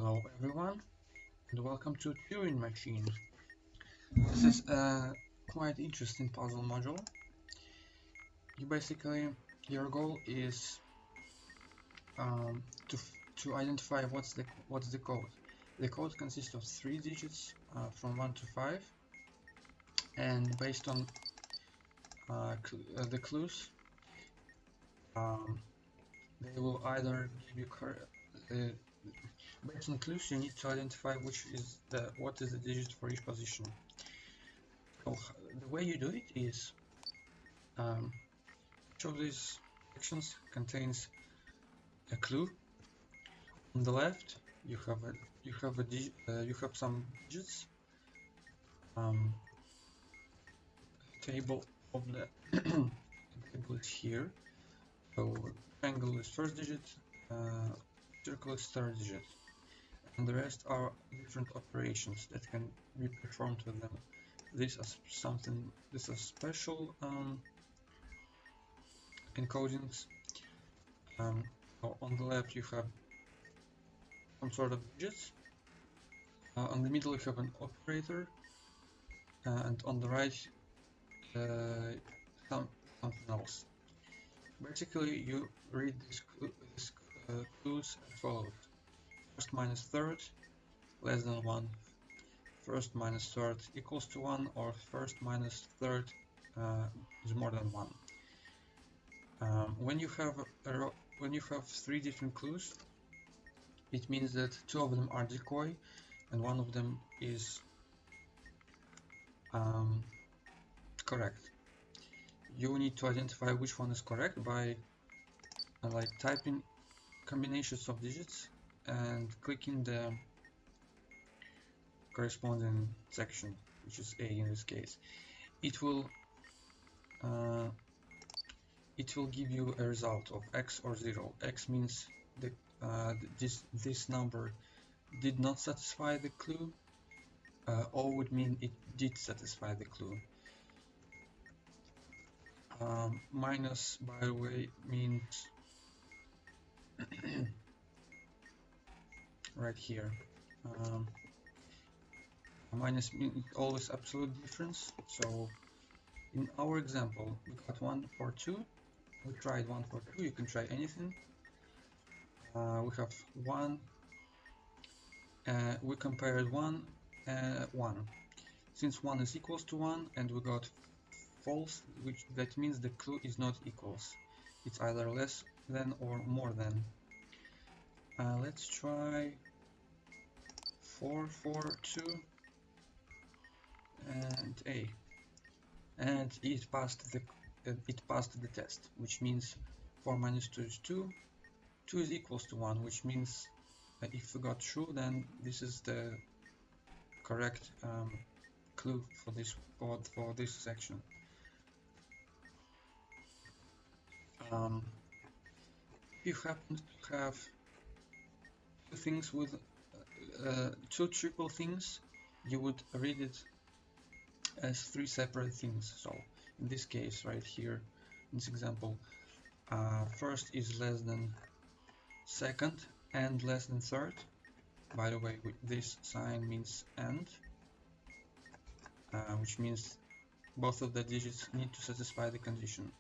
Hello everyone and welcome to Turing machine. This is a quite interesting puzzle module. Your goal is to identify what's the code. The code consists of 3 digits from 1 to 5, and based on the clues, they will either give you based on clues, you need to identify what is the digit for each position. So the way you do it is each of these sections contains a clue. On the left, you have some digits. Table of the table is here. So triangle is first digit, circle is third digit, and the rest are different operations that can be performed with them. These are special encodings. On the left you have some sort of digits. On the middle you have an operator, and on the right something else. Basically, you read these clues as follows: first minus third less than 1, first minus third equals to 1, or first minus third is more than 1. When you have 3 different clues, it means that 2 of them are decoy and 1 of them is correct. You need to identify which one is correct by typing combinations of digits and clicking the corresponding section, which is A in this case. It will give you a result of X or 0. X means this number did not satisfy the clue. O would mean it did satisfy the clue. Minus, by the way, means right here. Minus means always absolute difference. So in our example, we got 1 for 2. We tried 1 for 2. You can try anything. We have 1. We compared 1 and 1. Since 1 is equals to 1 and we got false, that means the clue is not equals. It's either less than or more than. Let's try 4, 4, 2, and A, and it passed the test, which means 4 minus 2 is 2. 2 is equals to 1, which means if we got true, then this is the correct clue for this section. If you happen to have two things with two triple things, you would read it as 3 separate things. So in this case, right here, in this example, first is less than second and less than third. By the way, this sign means and, which means both of the digits need to satisfy the condition.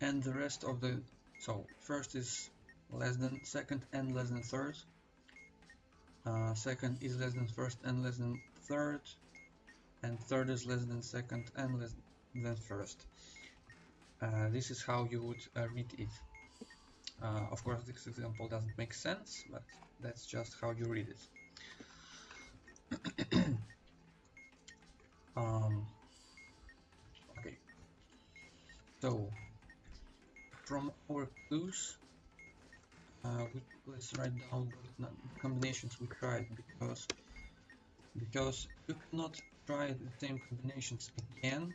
And the rest of the, so first is less than second and less than third. Second is less than first and less than third, and third is less than second and less than first. This is how you would read it. Of course, this example doesn't make sense, but that's just how you read it. Okay, so from our clues, let's write down the combinations we tried, because you cannot try the same combinations again.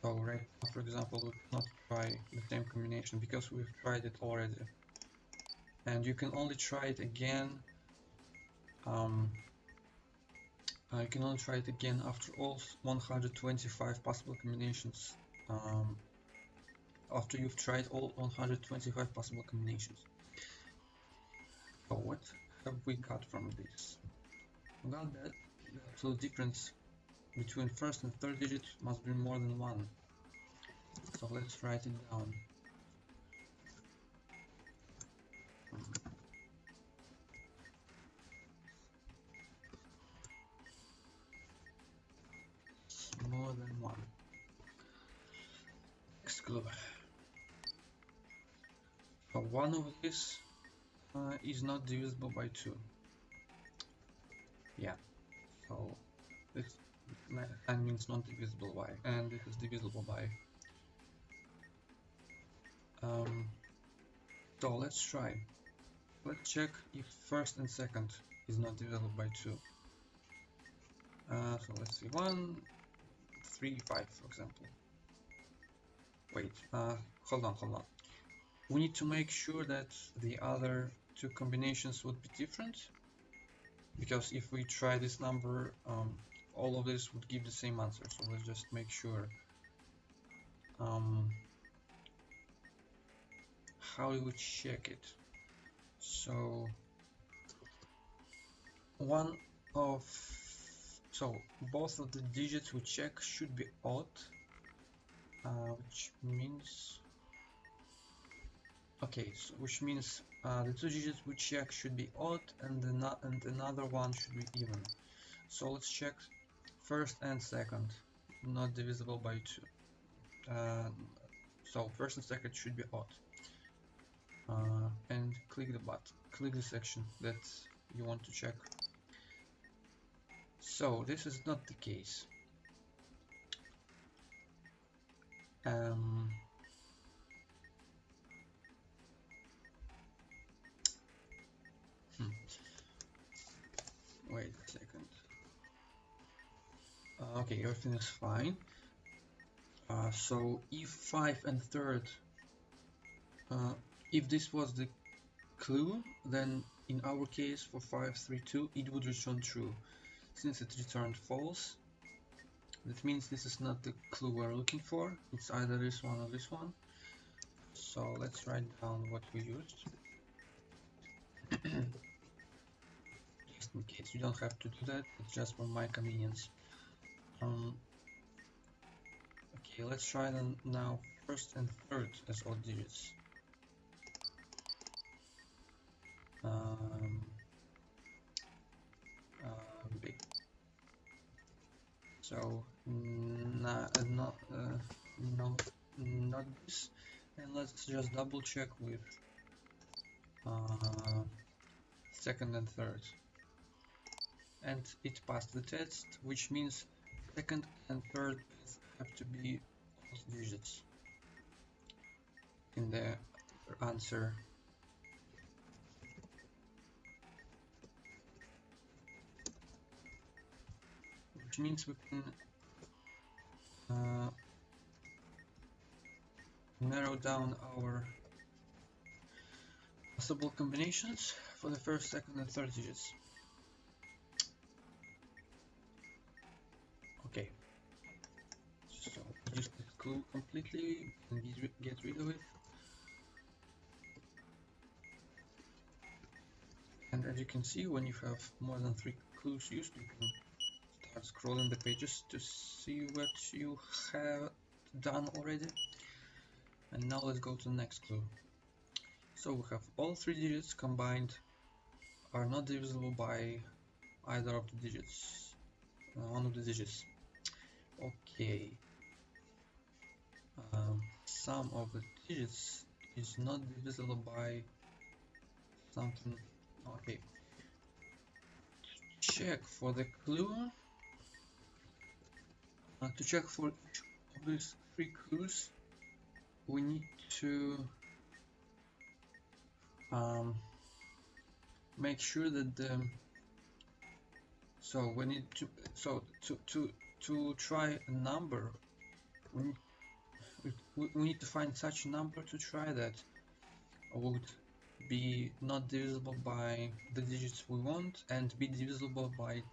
So right now, for example, we cannot try the same combination because we've tried it already, and you can only try it again. You can only try it again after all 125 possible combinations. After you've tried all 125 possible combinations. So what have we got from this? We got that the absolute difference between first and third digit must be more than 1. So let's write it down. It's more than 1. Next clue. So one of these is not divisible by 2. Yeah, so it's and means not divisible by, and it is divisible by. So let's try. Let's check if first and second is not divisible by 2. So let's see, 1, 3, 5, for example. Wait, hold on. We need to make sure that the other two combinations would be different, because if we try this number, all of this would give the same answer. So let's just make sure. How do we check it? So both of the digits we check should be odd, which means which means the two digits we check should be odd, and another one should be even. So let's check first and second, not divisible by 2. So first and second should be odd. And click the button, click the section that you want to check. So this is not the case. Wait a second. Okay, everything is fine. So if 5 and third, if this was the clue, then in our case for 532 it would return true. Since it returned false, that means this is not the clue we're looking for. It's either this one or this one. So let's write down what we used. Just in case, you don't have to do that, it's just for my convenience. Okay, let's try them now first and third as odd digits. Big. So not this, and let's just double check with second and third, and it passed the test, which means second and third have to be odd digits in the answer. Which means we can narrow down our possible combinations for the first, second, and third digits. Okay, so just the clue completely and get rid of it. And as you can see, when you have more than 3 clues used, you can start scrolling the pages to see what you have done already. And now let's go to the next clue. So we have all 3 digits combined are not divisible by either of the digits, one of the digits. Okay, sum of the digits is not divisible by something. Okay, check for the clue. To check for each of these 3 clues, we need to make sure that we need to try a number. We need to find such a number to try that would be not divisible by the digits we want and be divisible by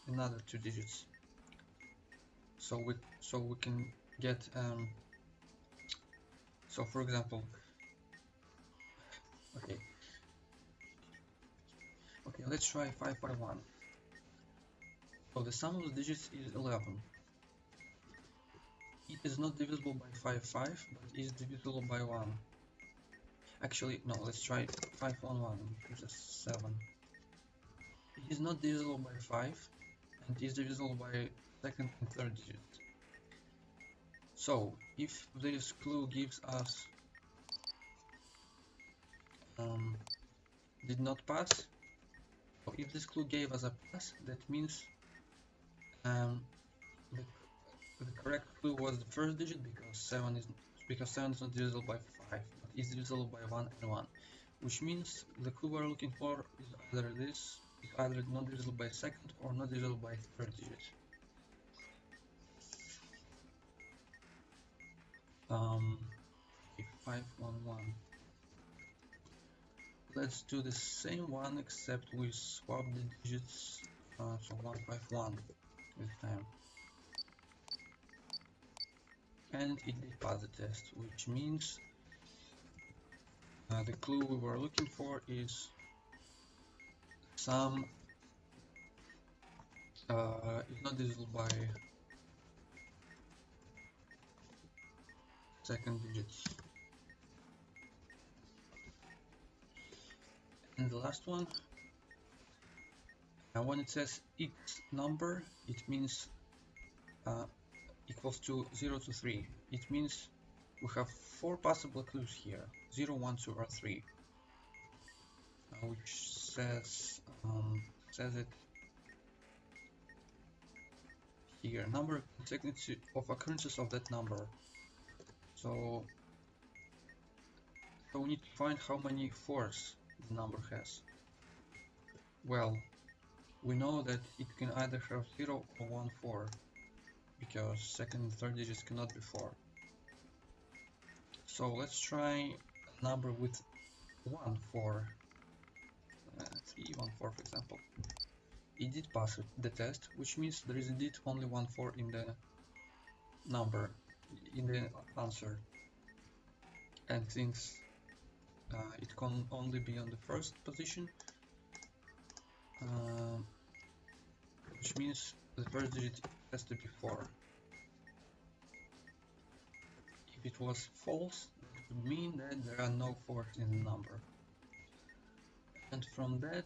another 2 digits. So we can get so for example, okay, Let's try 551. So the sum of the digits is 11. It is not divisible by 5, but is divisible by 1. Actually, no, let's try 511, which is 7. It is not divisible by 5, and is divisible by second and third digit. So, if this clue gives us did not pass, so if this clue gave us a pass, that means the correct clue was the first digit because 7 is not divisible by 5, but is divisible by 1 and 1, which means the clue we're looking for is either not divisible by second or not divisible by third digit. 511. Let's do the same one, except we swap the digits, so 151 this time. And it did pass the test, which means the clue we were looking for is sum is not divisible by second digits. And the last one, when it says x number, it means equals to 0 to 3. It means we have 4 possible clues here, 0, 1, 2, or 3, which says it here, number consecutive of occurrences of that number. So we need to find how many 4s the number has. Well, we know that it can either have 0 or 1 4, because second and third digits cannot be 4. So let's try a number with 1 4, 3 1 4 for example. It did pass the test, which means there is indeed only 1 4 in the number, in the answer. And since it can only be on the first position, which means the first digit has to be 4. If it was false, it would mean that there are no 4s in the number. And from that,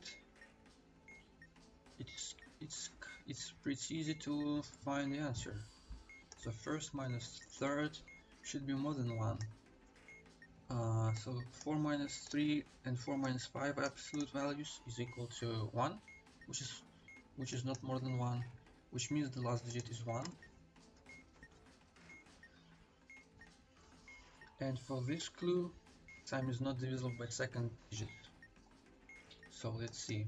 it's pretty easy to find the answer. So first minus third should be more than 1. So 4 minus 3 and 4 minus 5 absolute values is equal to 1, which is not more than 1, which means the last digit is 1. And for this clue, time is not divisible by second digit. So let's see.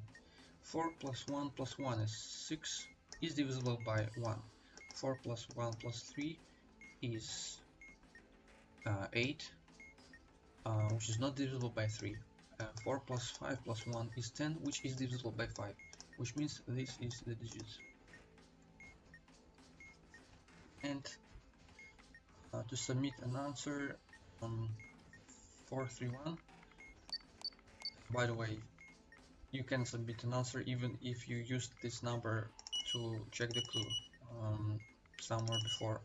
4 plus 1 plus 1 is 6, is divisible by 1. 4 plus 1 plus 3 is 8, which is not divisible by 3. 4 plus 5 plus 1 is 10, which is divisible by 5, which means this is the digit. And to submit an answer, 431. By the way, you can submit an answer even if you used this number to check the clue somewhere before,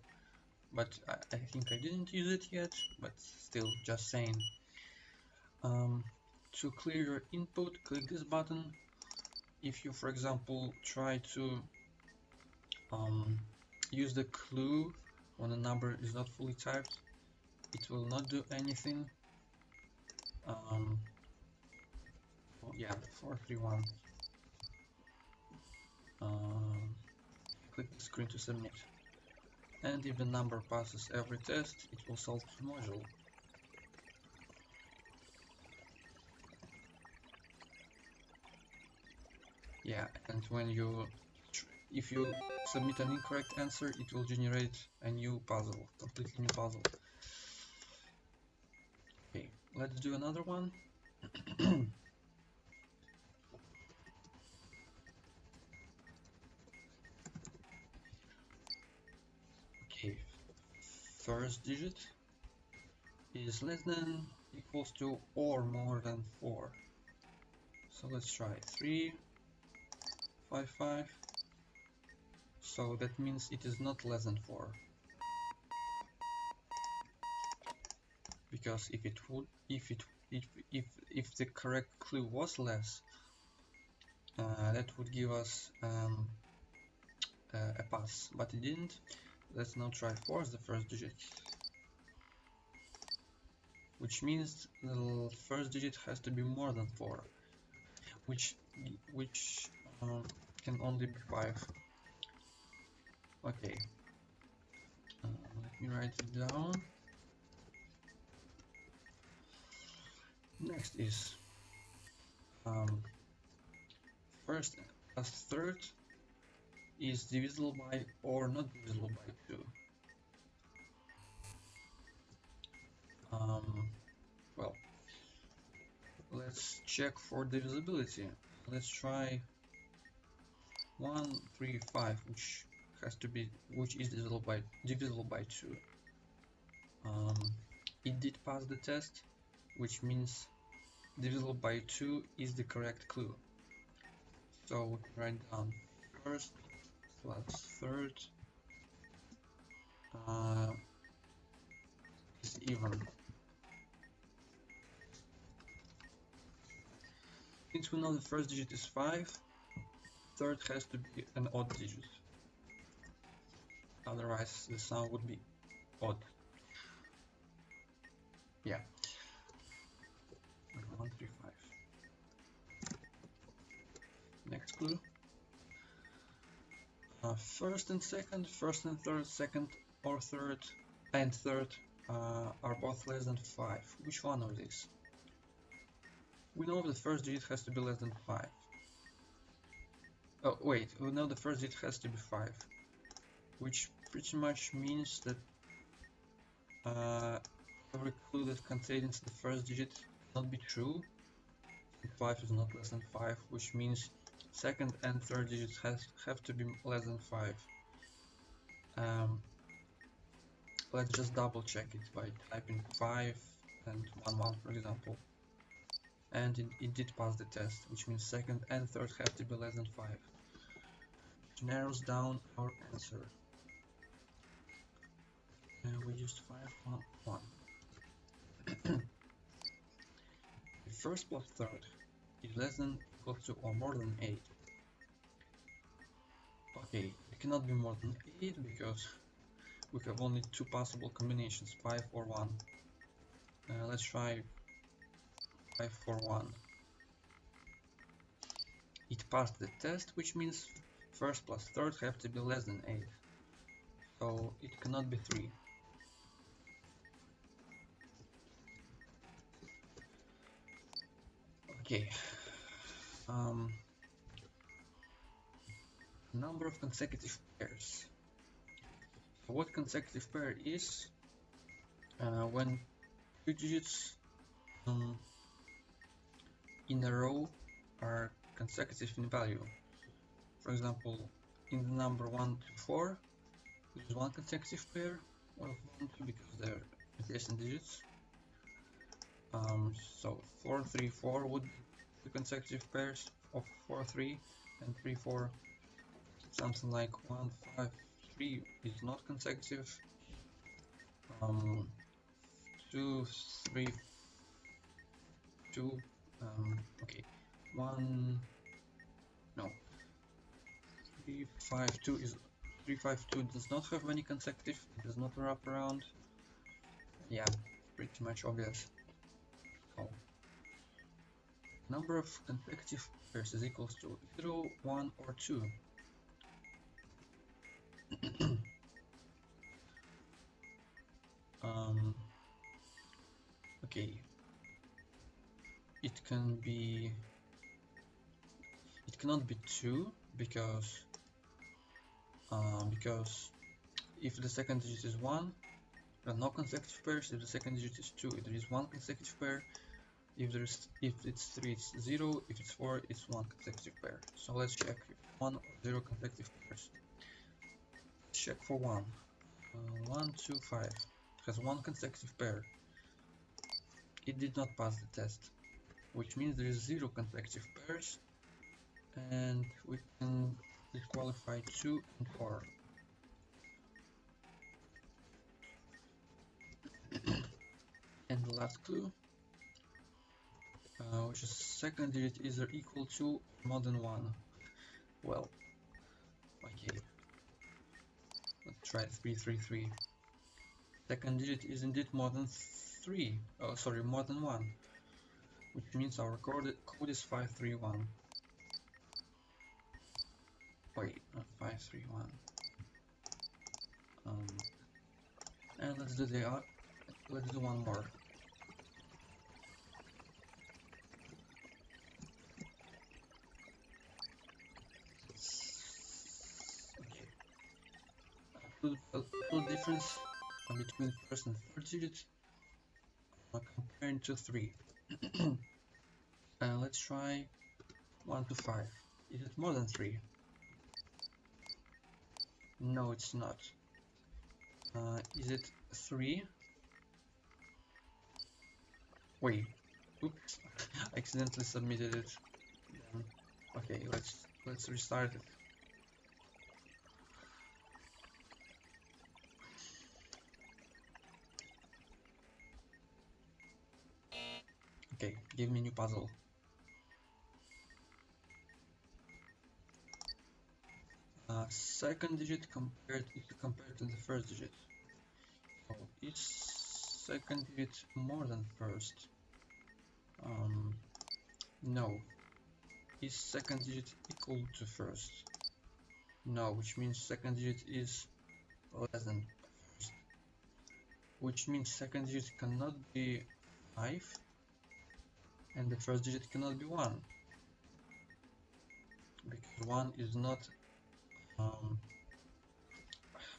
but I think I didn't use it yet, but still, just saying. To clear your input, click this button. If you, for example, try to use the clue when a number is not fully typed, it will not do anything. Yeah, 431. Click the screen to submit. And if the number passes every test, it will solve the module. Yeah, and if you submit an incorrect answer, it will generate a new puzzle, completely new puzzle. Okay, let's do another one. Okay, first digit is less than, equals to, or more than 4. So let's try 3, 5 5, so that means it is not less than 4, because if it would, if the correct clue was less, that would give us a pass, but it didn't. Let's now try 4 as the first digit, which means the first digit has to be more than 4, which can only be 5. Okay, let me write it down. Next is first plus third is divisible by or not divisible by 2. Well, let's check for divisibility. Let's try 1 3 5, which is divisible by 2. It did pass the test, which means divisible by 2 is the correct clue. So we can write down first plus third is even. Since we know the first digit is 5, third has to be an odd digit. Otherwise the sound would be odd. Yeah. 1 3 5. Next clue. First and second, first and third, second or third, and third are both less than 5. Which one of these? We know the first digit has to be less than 5. Oh wait, we know the first digit has to be 5, which pretty much means that every clue that contains the first digit cannot be true. 5 is not less than 5, which means second and third digits have to be less than 5. Let's just double check it by typing 5 and 1 1, for example. And it did pass the test, which means second and third have to be less than 5, which narrows down our answer. And we used 5 1 1. The first plus third is less than, equal to, or more than 8. Okay, it cannot be more than 8 because we have only 2 possible combinations, 5 or 1. Let's try 5 for 1. It passed the test, which means first plus third have to be less than 8. So it cannot be 3. Okay. Number of consecutive pairs. So what consecutive pair is? When 2 digits in a row are consecutive in value. For example, in the number 1 to 4, there is one consecutive pair of 1 2 because they're adjacent digits. So 4 3 4 would be the consecutive pairs of 4 3 and 3 4. Something like 1 5 3 is not consecutive. 2 3 2. Okay. 1 no. 3 5 2 is 3 5 2 does not have any consecutive. It does not wrap around. Yeah, pretty much obvious. So, number of consecutive pairs is equals to 0, 1, or 2. Okay, it cannot be 2 because if the second digit is 1, there are no consecutive pairs. If the second digit is 2, there is one consecutive pair. If it's 3, it's 0. If it's 4, it's one consecutive pair. So let's check 1 or 0 consecutive pairs. Let's check for 1. 1 2 5 has one consecutive pair. It did not pass the test, which means there is 0 consecutive pairs and we can disqualify 2 and 4. And the last clue, which is second digit either equal to or more than 1. Well, okay, let's try 333. Second digit is indeed more than 3, oh sorry, more than 1, which means our code is 531. Wait, not 531. And let's do one more. Okay. A little difference between first and third digit comparing to 3. Let's try 1 to 5. Is it more than 3? No, it's not. Is it 3? Wait, oops, I accidentally submitted it. Okay, let's restart it. Okay, give me a new puzzle. Second digit compared to the first digit. So is second digit more than first? No. Is second digit equal to first? No, which means second digit is less than first. Which means second digit cannot be 5 and the first digit cannot be 1. Because 1 is not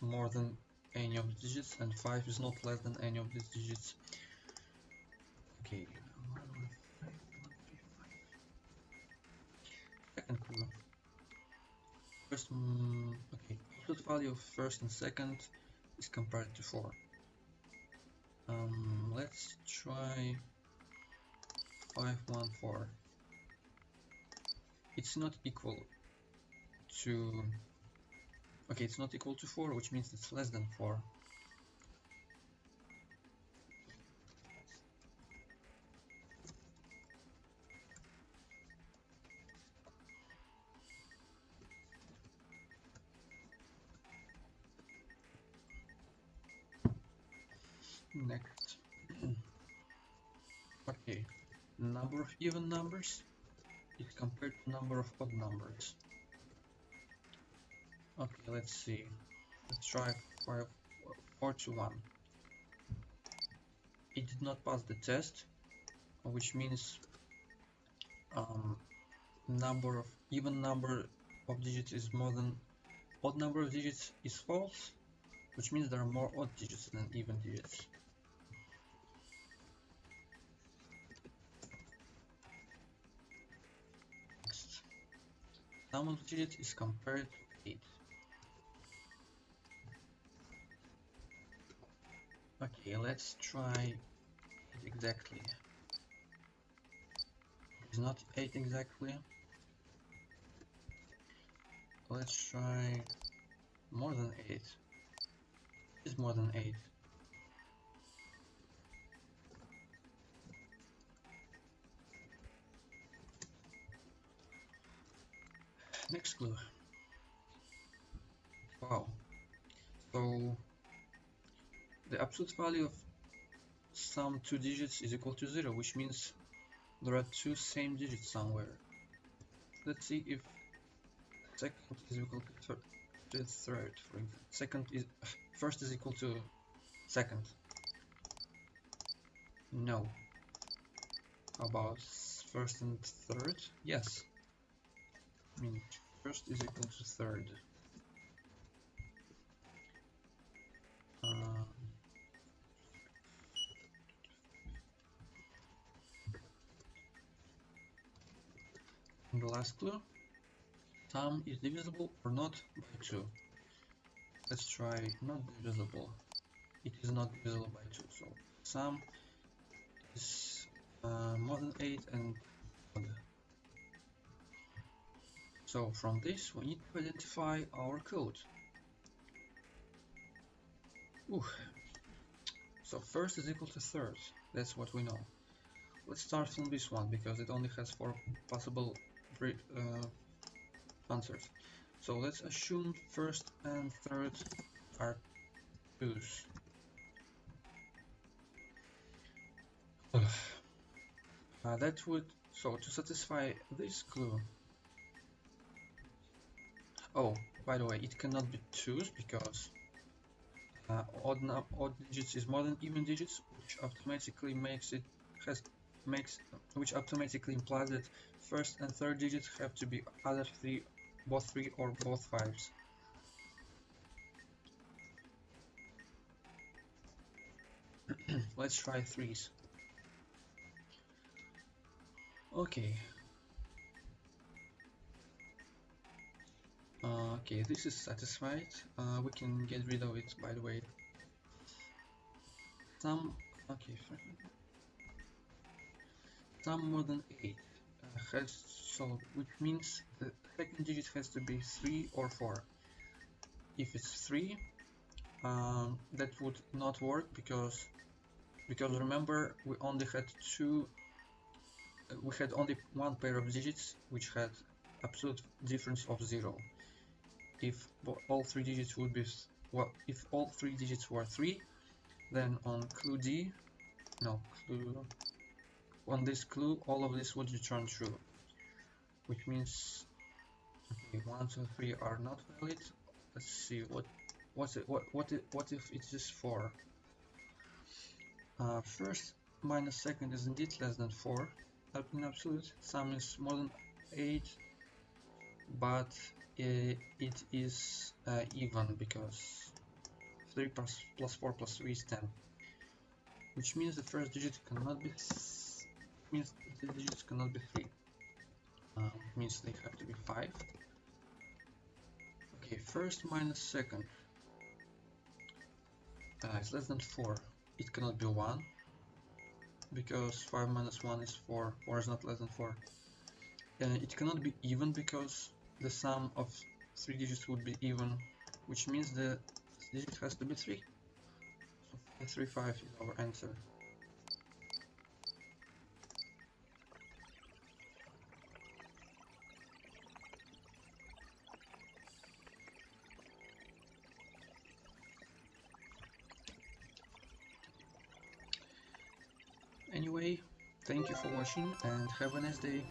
more than any of the digits and 5 is not less than any of these digits. Okay. Second clue. First, okay, absolute value of first and second is compared to 4. Let's try 514. It's not equal to, okay, it's not equal to 4, which means it's less than 4. Next. Okay, number of even numbers is compared to number of odd numbers. Okay, let's see. Let's try 4 to 1. It did not pass the test, which means even number of digits is more than odd number of digits is false, which means there are more odd digits than even digits. Next, sum of digits is compared to 8. Okay, let's try it exactly. It's not 8 exactly. Let's try more than 8. It's more than 8. Next clue. Wow. So the absolute value of some two digits is equal to 0, which means there are two same digits somewhere. Let's see if second is equal to third. For example, first is equal to second. No. How about first and third? Yes. I mean, first is equal to third. And the last clue, sum is divisible or not by 2. Let's try not divisible. It is not divisible by 2, so sum is more than 8 and odd. So from this we need to identify our code. Ooh. So first is equal to third, that's what we know. Let's start from this one because it only has 4 possible answers. So let's assume first and third are 2's. That would, so to satisfy this clue, oh, by the way, it cannot be 2's because odd digits is more than even digits, which automatically which automatically implies that first and third digits have to be either both 3 or both 5's. Let's try 3's. Okay. Okay, this is satisfied. We can get rid of it, by the way. Okay, some more than 8 which means the second digit has to be 3 or 4. If it's 3, that would not work because remember we only had only one pair of digits which had absolute difference of 0. If all 3 digits would be if all 3 digits were 3, then on on this clue all of this would return true, which means okay, 1, 2, 3 are not valid. Let's see what if it is 4. First minus second is indeed less than 4 in absolute. Sum is more than 8, but it is even because 3 plus 4 plus 3 is 10, which means the first digit cannot be 3. Means they have to be 5. Okay, first minus second is less than 4. It cannot be 1 because 5 minus 1 is 4. 4 is not less than 4. It cannot be even because the sum of 3 digits would be even, which means the digit has to be 3. So 3, 5 is our answer. Anyway, thank you for watching and have a nice day.